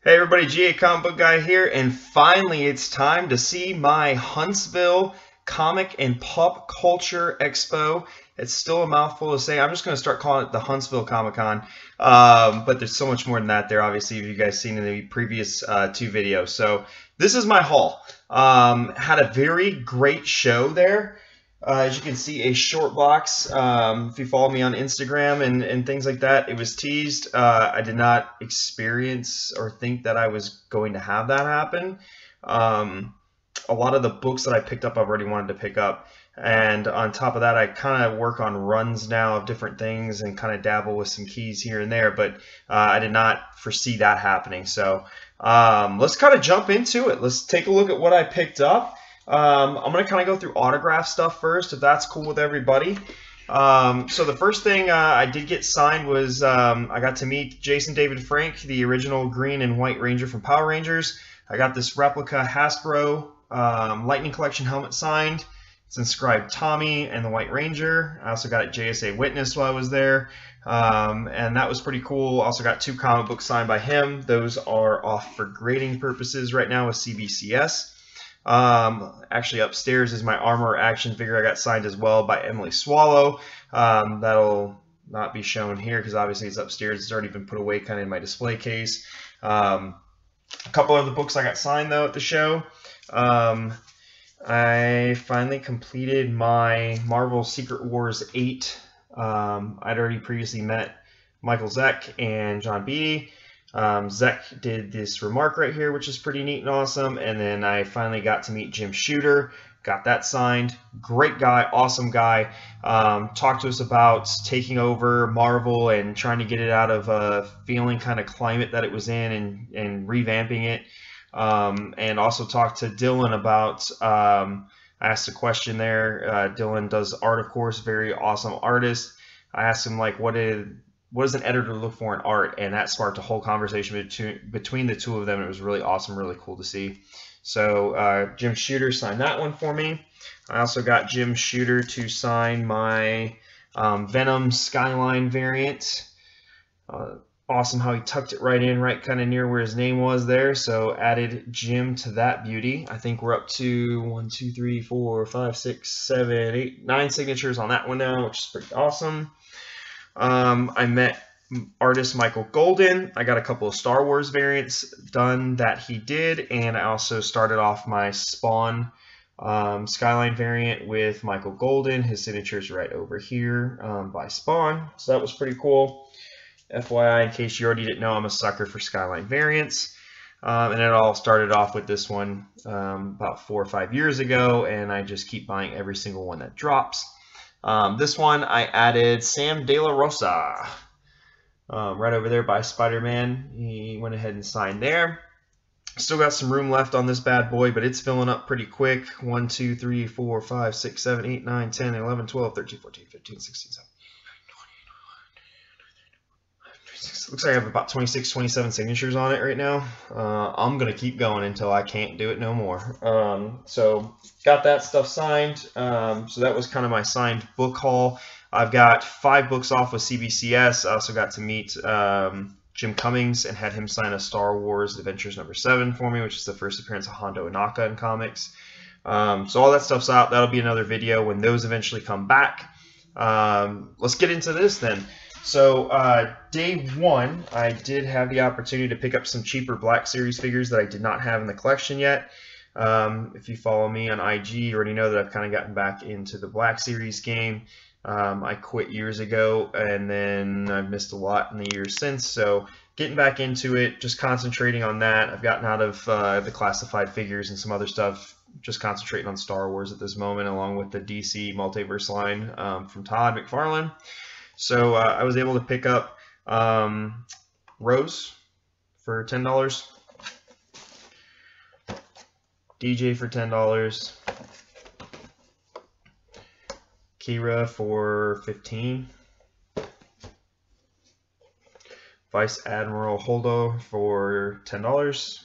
Hey everybody, GA Comic Book Guy here, and finally it's time to see my Huntsville Comic and Pop Culture Expo. It's still a mouthful to say. I'm just going to start calling it the Huntsville Comic Con, but there's so much more than that there, obviously, if you guys seen in the previous two videos. So this is my haul. Had a very great show there. As you can see, a short box. If you follow me on Instagram and things like that, it was teased. I did not experience or think that I was going to have that happen. A lot of the books that I picked up, I've already wanted to pick up. And on top of that, I kind of work on runs now of different things and kind of dabble with some keys here and there. But I did not foresee that happening. So let's kind of jump into it. Let's take a look at what I picked up. I'm going to kind of go through autograph stuff first, if that's cool with everybody. So the first thing I did get signed was I got to meet Jason David Frank, the original green and white Ranger from Power Rangers. I got this replica Hasbro Lightning Collection helmet signed. It's inscribed Tommy and the White Ranger. I also got a JSA Witness while I was there, and that was pretty cool. Also got 2 comic books signed by him. Those are off for grading purposes right now with CBCS. Actually upstairs is my Armor action figure I got signed as well by Emily Swallow. That'll not be shown here because obviously it's upstairs. It's already been put away kind of in my display case. A couple of the books I got signed though at the show. I finally completed my Marvel Secret Wars 8. I'd already previously met Michael Zeck and John Beatty. Zeck did this remark right here, which is pretty neat and awesome. And then I finally got to meet Jim Shooter, got that signed. Great guy, awesome guy. Talked to us about taking over Marvel and trying to get it out of a feeling kind of climate that it was in and revamping it. And also talked to Dylan about, I asked a question there. Dylan does art, of course, very awesome artist. I asked him, like, what does an editor look for in art? And that sparked a whole conversation between the two of them. It was really awesome, really cool to see. So Jim Shooter signed that one for me. I also got Jim Shooter to sign my Venom Skyline variant. Awesome how he tucked it right in, right kind of near where his name was there. So added Jim to that beauty. I think we're up to 1, 2, 3, 4, 5, 6, 7, 8, 9 signatures on that one now, which is pretty awesome. I met artist Michael Golden. I got a couple of Star Wars variants done that he did, and I also started off my Spawn Skyline variant with Michael Golden. His signature is right over here by Spawn, so that was pretty cool. FYI, in case you already didn't know, I'm a sucker for Skyline variants. And it all started off with this one about 4 or 5 years ago, and I just keep buying every single one that drops. This one I added Sam De La Rosa right over there by Spider-Man. He went ahead and signed there. Still got some room left on this bad boy, but it's filling up pretty quick. 1, 2, 3, 4, 5, 6, 7, 8, 9, 10, 11, 12, 13, 14, 15, 16, 17. Looks like I have about 26, 27 signatures on it right now. I'm going to keep going until I can't do it no more. So got that stuff signed. So that was kind of my signed book haul. I've got 5 books off with CBCS. I also got to meet Jim Cummings and had him sign a Star Wars Adventures #7 for me, which is the first appearance of Hondo Ohnaka in comics. So all that stuff's out. That'll be another video when those eventually come back. Let's get into this then. So day 1, I did have the opportunity to pick up some cheaper Black Series figures that I did not have in the collection yet. If you follow me on IG, you already know that I've kind of gotten back into the Black Series game. I quit years ago, and then I've missed a lot in the years since. So getting back into it, just concentrating on that. I've gotten out of the classified figures and some other stuff. Just concentrating on Star Wars at this moment, along with the DC Multiverse line from Todd McFarlane. So I was able to pick up Rose for $10, DJ for $10, Kira for $15, Vice Admiral Holdo for $10,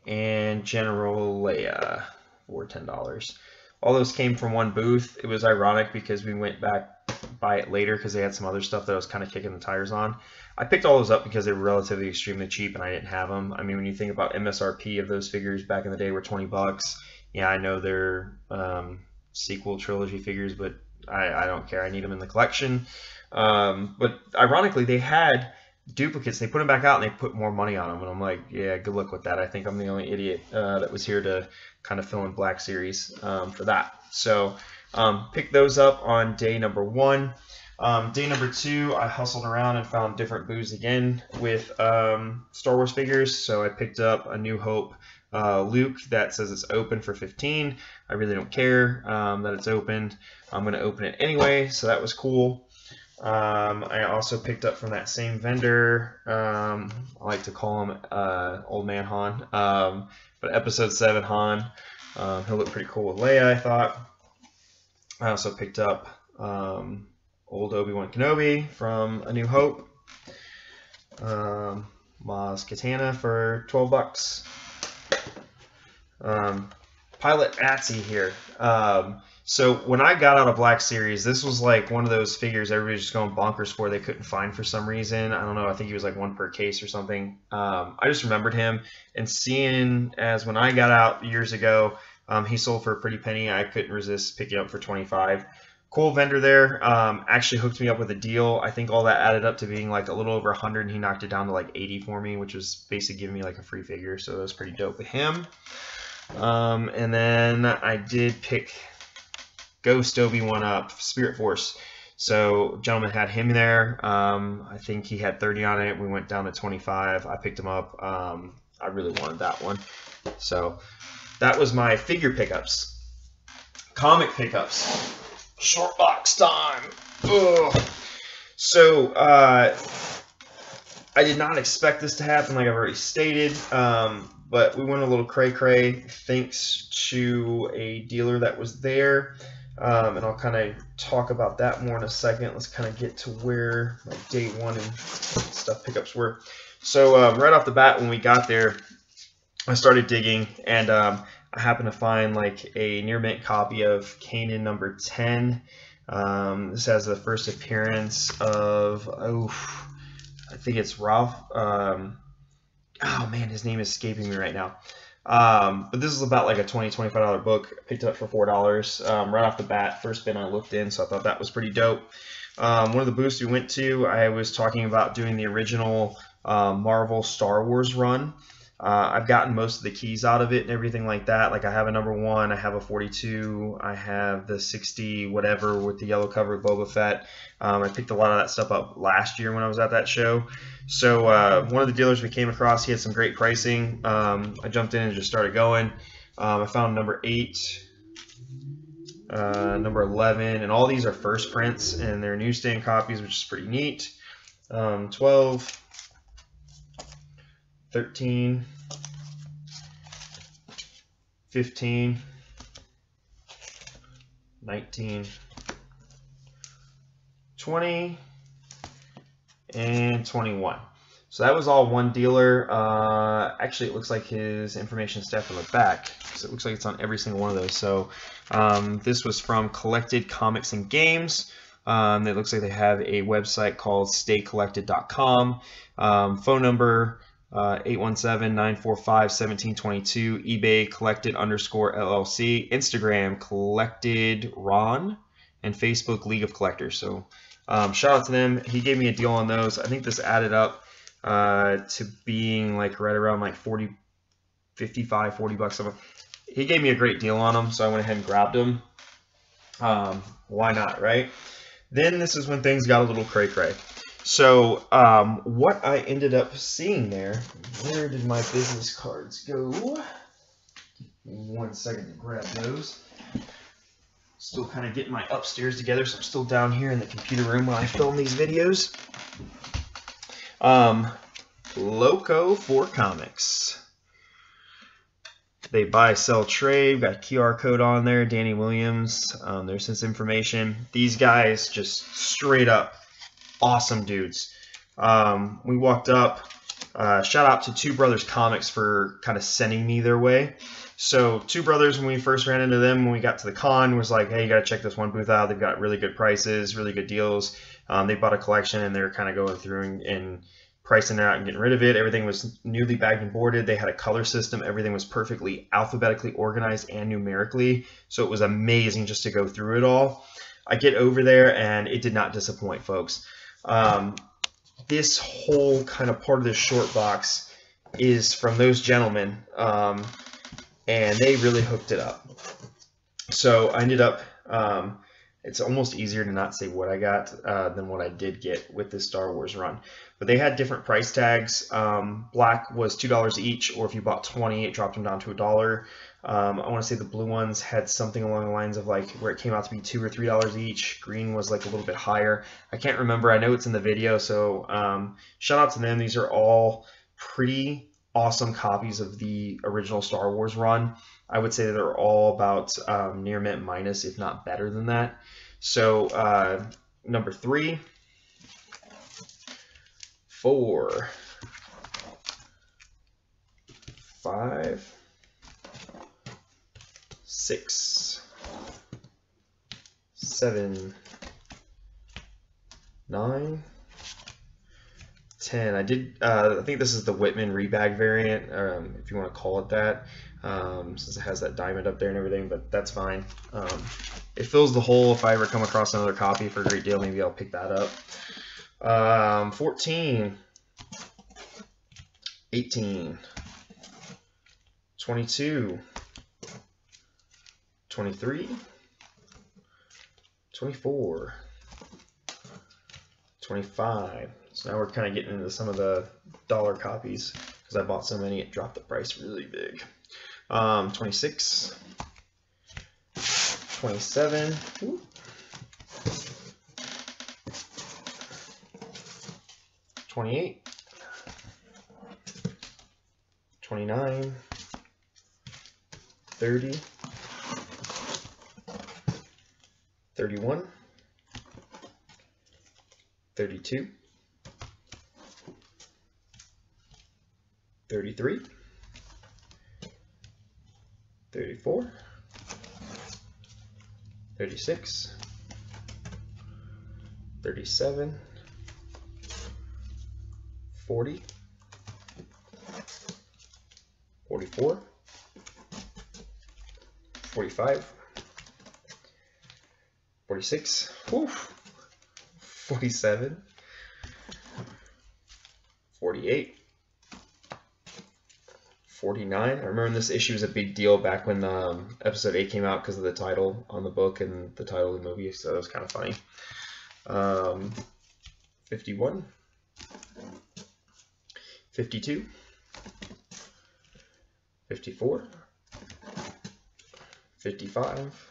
and General Leia for $10. All those came from one booth. It was ironic because we went back buy it later because they had some other stuff that I was kind of kicking the tires on. I picked all those up because they were relatively extremely cheap and I didn't have them. I mean, when you think about MSRP of those figures back in the day were $20. Yeah, I know they're sequel trilogy figures, but I don't care. I need them in the collection. But ironically, they had duplicates. They put them back out and they put more money on them. And I'm like, yeah, good luck with that. I think I'm the only idiot that was here to kind of fill in Black Series for that. So picked those up on day number 1. Day number 2, I hustled around and found different booths again with Star Wars figures. So I picked up a New Hope Luke that says it's open for $15. I really don't care that it's opened. I'm going to open it anyway, so that was cool. I also picked up from that same vendor, I like to call him Old Man Han, but Episode 7 Han. He'll look pretty cool with Leia, I thought. I also picked up old Obi-Wan Kenobi from A New Hope. Maz Katana for $12. Pilot Atsy here. So when I got out of Black Series, this was like one of those figures everybody's just going bonkers for. They couldn't find for some reason. I don't know. I think he was like 1 per case or something. I just remembered him and seeing as when I got out years ago, he sold for a pretty penny. I couldn't resist picking up for $25. Cool vendor there. Actually hooked me up with a deal. I think all that added up to being like a little over 100, and he knocked it down to like 80 for me, which was basically giving me like a free figure. So that was pretty dope with him. And then I did pick Ghost Obi-Wan up, Spirit Force. So gentleman had him there. I think he had 30 on it. We went down to 25. I picked him up. I really wanted that one. So that was my figure pickups. Comic pickups. Short box time. Ugh. So I did not expect this to happen, like I've already stated. But we went a little cray-cray thanks to a dealer that was there. And I'll kind of talk about that more in a second. Let's kind of get to where my day 1 and stuff pickups were. So right off the bat, when we got there, I started digging, and I happened to find like a near mint copy of Kanan number 10. This has the first appearance of, I think it's Ralph. Oh man, his name is escaping me right now. But this is about like a $20–25 book. I picked it up for $4 right off the bat. First bin I looked in, so I thought that was pretty dope. One of the booths we went to, I was talking about doing the original Marvel Star Wars run. I've gotten most of the keys out of it and everything like that. Like I have a number 1, I have a 42, I have the 60 whatever with the yellow cover of Boba Fett. I picked a lot of that stuff up last year when I was at that show. So one of the dealers we came across, he had some great pricing. I jumped in and just started going. I found number 8, number 11, and all these are first prints and they're newsstand copies, which is pretty neat. 12. 13, 15, 19, 20, and 21. So that was all one dealer. Actually, it looks like his information stamped on the back. So it looks like it's on every single one of those. So this was from Collected Comics and Games. It looks like they have a website called staycollected.com. Phone number 817-945-1722, eBay collected_LLC, Instagram collected Ron, and Facebook League of Collectors. So shout out to them. He gave me a deal on those. I think this added up to being like right around like 40 bucks. He gave me a great deal on them, so I went ahead and grabbed them. Why not, right? Then this is when things got a little cray-cray. So what I ended up seeing there, where did my business cards go? Give me 1 second to grab those. Still kind of getting my upstairs together, so I'm still down here in the computer room when I film these videos. Loco for Comics. They buy, sell, trade. Got a QR code on there. Danny Williams. There's his information. These guys just straight up awesome dudes. We walked up. Shout out to Two Brothers Comics for kind of sending me their way. So two brothers, when we first ran into them, when we got to the con, was like, hey, you got to check this one booth out. They've got really good prices, really good deals. They bought a collection, and they're kind of going through and pricing it out and getting rid of it. Everything was newly bagged and boarded. They had a color system. Everything was perfectly alphabetically organized and numerically. So it was amazing just to go through it all. I get over there, and it did not disappoint, folks. This whole kind of part of this short box is from those gentlemen, and they really hooked it up. So I ended up, it's almost easier to not say what I got than what I did get with this Star Wars run. But they had different price tags. Black was $2 each, or if you bought 20, it dropped them down to $1. I want to say the blue ones had something along the lines of like where it came out to be $2 or $3 each. Green was like a little bit higher. I can't remember. I know it's in the video, so shout out to them. These are all pretty awesome copies of the original Star Wars run. I would say that they're all about near mint minus, if not better than that. So number 3, 4, 5, 6, 7, 9, 10. I think this is the Whitman rebag variant, if you want to call it that, since it has that diamond up there and everything, but that's fine. It fills the hole. If I ever come across another copy for a great deal, maybe I'll pick that up. 14, 18, 22, 23, 24, 25. So now we're kind of getting into some of the dollar copies because I bought so many it dropped the price really big. 26, 27, 28, 29, 30, 31, 32, 33, 34, 36, 37, 40, 44, 45, 46, 47, 48, 49. I remember this issue was a big deal back when episode 8 came out because of the title on the book and the title of the movie, so it was kind of funny. 51, 52, 54, 55,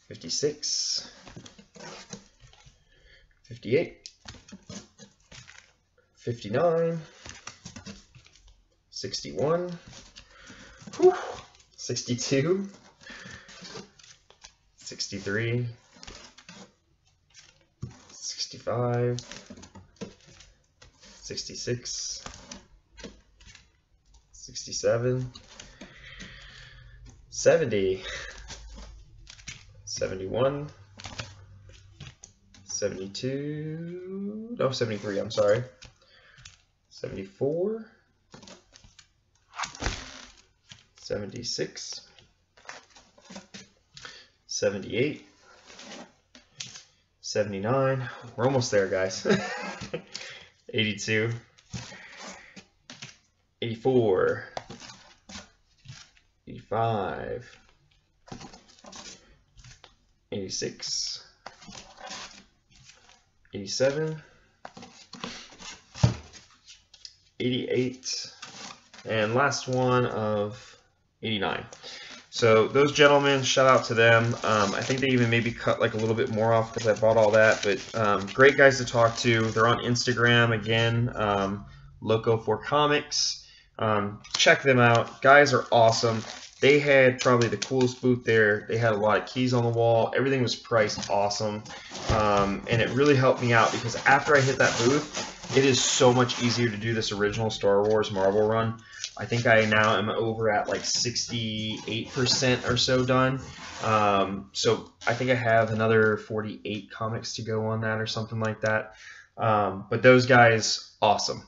56, 58, 59, 61, 62, 63, 65, 66, 67, 70, 71, 72, no, 73, I'm sorry, 74, 76, 78, 79, we're almost there, guys. 82, 84, 85, 86, 87, 88, and last one of 89. So those gentlemen, shout out to them. I think they even maybe cut like a little bit more off because I bought all that, but great guys to talk to. They're on Instagram again, Loco4Comics. Check them out. Guys are awesome. They had probably the coolest booth there. They had a lot of keys on the wall. Everything was priced awesome, and it really helped me out because after I hit that booth, it is so much easier to do this original Star Wars Marvel run. I think I now am over at like 68% or so done. So I think I have another 48 comics to go on that or something like that. But those guys, awesome.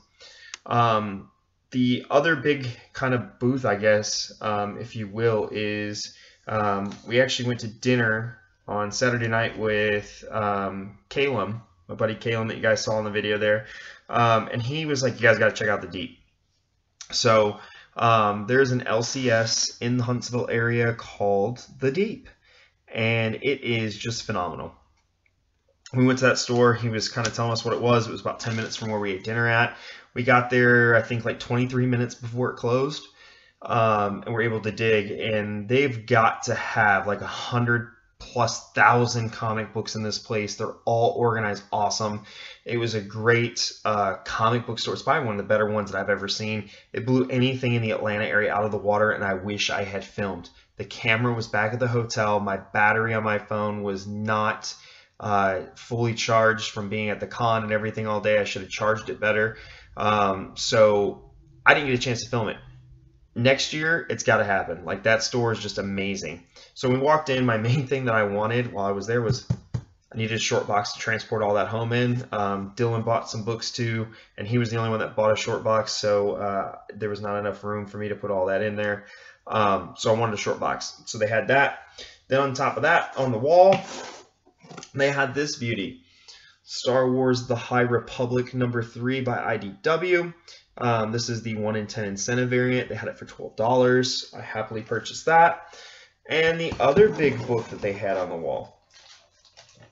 The other big kind of booth, I guess, if you will, is we actually went to dinner on Saturday night with Calum, my buddy Calum that you guys saw in the video there. And he was like, you guys got to check out the Deep. So there's an LCS in the Huntsville area called the Deep, and it is just phenomenal. We went to that store. He was kind of telling us what it was. It was about 10 minutes from where we ate dinner at. We got there, I think, like 23 minutes before it closed, and we're able to dig. And they've got to have like 100,000+ comic books in this place. They're all organized awesome. It was a great comic book store. It's probably one of the better ones that I've ever seen. It blew anything in the Atlanta area out of the water, and I wish I had filmed. The camera was back at the hotel. My battery on my phone was not fully charged from being at the con and everything all day. I should have charged it better. So I didn't get a chance to film it. Next year, it's got to happen. Like, that store is just amazing. So we walked in. My main thing that I wanted while I was there was I needed a short box to transport all that home in. Dylan bought some books too, and he was the only one that bought a short box, so there was not enough room for me to put all that in there. So I wanted a short box. So they had that. Then on top of that, on the wall, they had this beauty. Star Wars The High Republic #3 by IDW. This is the 1 in 10 incentive variant. They had it for $12. I happily purchased that. And the other big book that they had on the wall.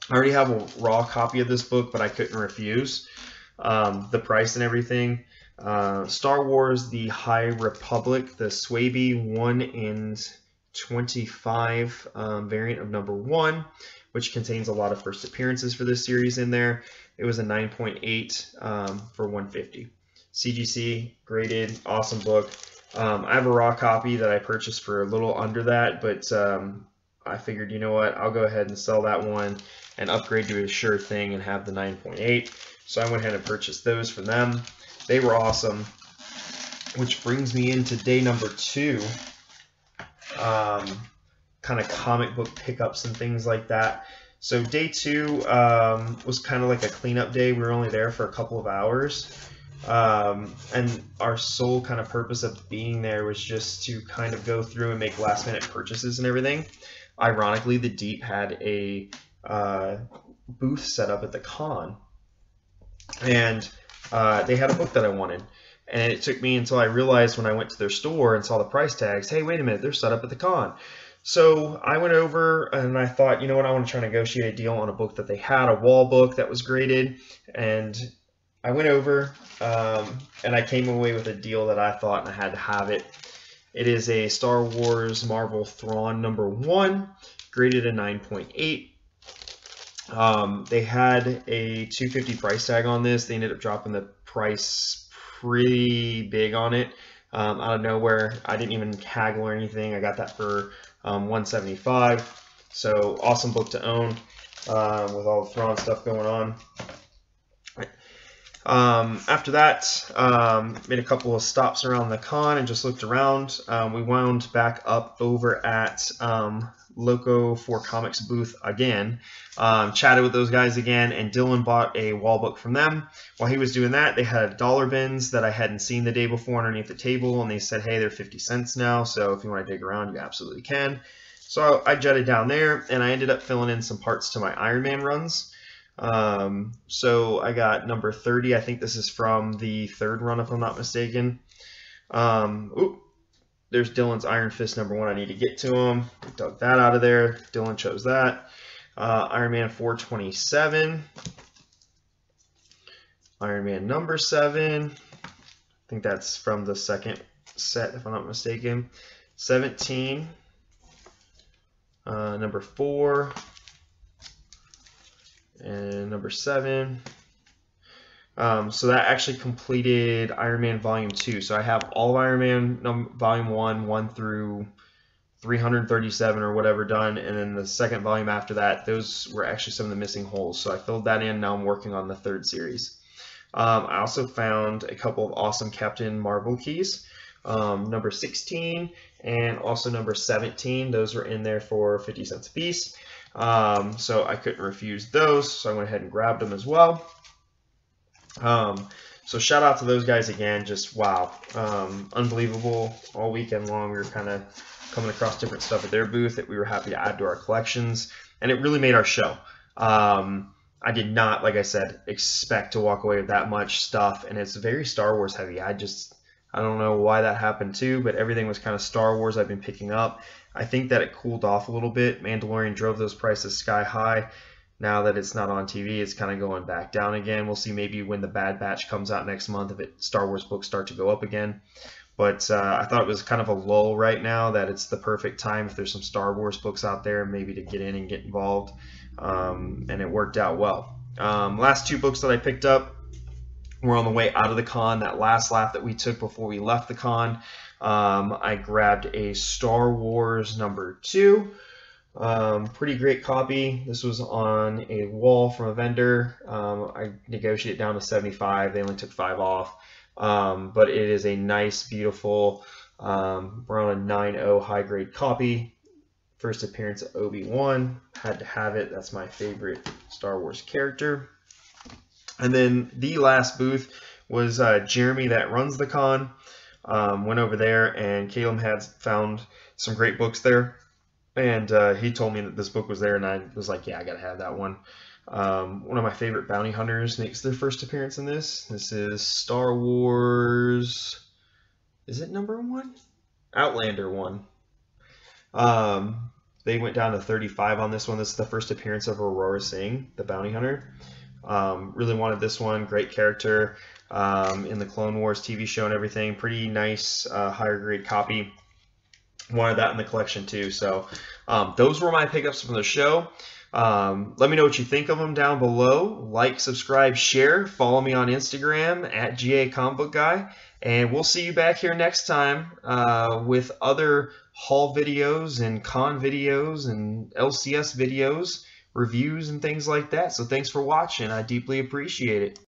I already have a raw copy of this book, but I couldn't refuse the price and everything. Star Wars The High Republic, the Swaby 1 in 25 variant of #1, which contains a lot of first appearances for this series in there. It was a 9.8 for $150. CGC, graded, awesome book. I have a raw copy that I purchased for a little under that, but I figured, you know what, I'll go ahead and sell that one and upgrade to a sure thing and have the 9.8. So I went ahead and purchased those from them. They were awesome, which brings me into day number 2. Kind of comic book pickups and things like that. So day 2 was kind of like a cleanup day. We were only there for a couple of hours. And our sole kind of purpose of being there was just to kind of go through and make last minute purchases and everything. Ironically, the Deep had a booth set up at the con, and they had a book that I wanted. And it took me until I realized when I went to their store and saw the price tags, hey, wait a minute, they're set up at the con. So I went over and I thought, you know what, I want to try and negotiate a deal on a book that they had, a wall book that was graded. And I went over and I came away with a deal that I thought, and I had to have it. It is a Star Wars Marvel Thrawn #1, graded a 9.8. They had a $250 price tag on this. They ended up dropping the price pretty big on it out of nowhere. I didn't even haggle or anything. I got that for $175. So awesome book to own with all the Thrawn stuff going on. After that, made a couple of stops around the con and just looked around. We wound back up over at Loco 4 Comics booth again, chatted with those guys again, and Dylan bought a wall book from them. While he was doing that, they had dollar bins that I hadn't seen the day before underneath the table, and they said, hey, they're 50 cents now, so if you want to dig around, you absolutely can. So I jetted down there, and I ended up filling in some parts to my Iron Man runs. So I got number 30. I think this is from the 3rd run, if I'm not mistaken. There's Dylan's Iron Fist #1. I need to get to him. We dug that out of there. Dylan chose that. Iron Man 427. Iron Man #7. I think that's from the 2nd set, if I'm not mistaken. 17. Number 4. And number 7. So that actually completed Iron Man Volume 2. So I have all of Iron Man Volume 1 through 337 or whatever done, and then the second volume after that, those were actually some of the missing holes. So I filled that in. Now I'm working on the 3rd series. I also found a couple of awesome Captain Marvel keys. number 16 and also number 17. Those were in there for 50 cents a piece. So I couldn't refuse those, so I went ahead and grabbed them as well. So shout out to those guys again. Just wow, unbelievable. All weekend long we were kind of coming across different stuff at their booth that we were happy to add to our collections, and it really made our show. I did not, like I said, expect to walk away with that much stuff, and it's very Star Wars heavy. I don't know why that happened too, but everything was kind of Star Wars I've been picking up. I think that it cooled off a little bit. Mandalorian drove those prices sky high. Now that it's not on TV, it's kind of going back down again. We'll see maybe when the Bad Batch comes out next month if Star Wars books start to go up again. But I thought it was kind of a lull right now, that it's the perfect time if there's some Star Wars books out there maybe to get in and get involved. And it worked out well. Last two books that I picked up were on the way out of the con. That last lap that we took before we left the con, I grabbed a Star Wars #2. Pretty great copy. This was on a wall from a vendor. I negotiated down to 75. They only took 5 off. But it is a nice, beautiful, we're on a 9.0 high grade copy. First appearance of Obi-Wan. Had to have it. That's my favorite Star Wars character. And then the last booth was Jeremy that runs the con. Went over there, and Caleb had found some great books there. And he told me that this book was there, and I was like, yeah, I gotta have that one. One of my favorite bounty hunters makes their first appearance in this. This is Star Wars, is it #1? Outlander 1. They went down to 35 on this one. This is the first appearance of Aurora Singh, the bounty hunter. Really wanted this one. Great character in the Clone Wars TV show and everything. Pretty nice higher grade copy. Wanted that in the collection too. So those were my pickups from the show. Let me know what you think of them down below. Like, subscribe, share. Follow me on Instagram at GA Comic Book Guy. And we'll see you back here next time with other haul videos and con videos and LCS videos, reviews and things like that. So thanks for watching. I deeply appreciate it.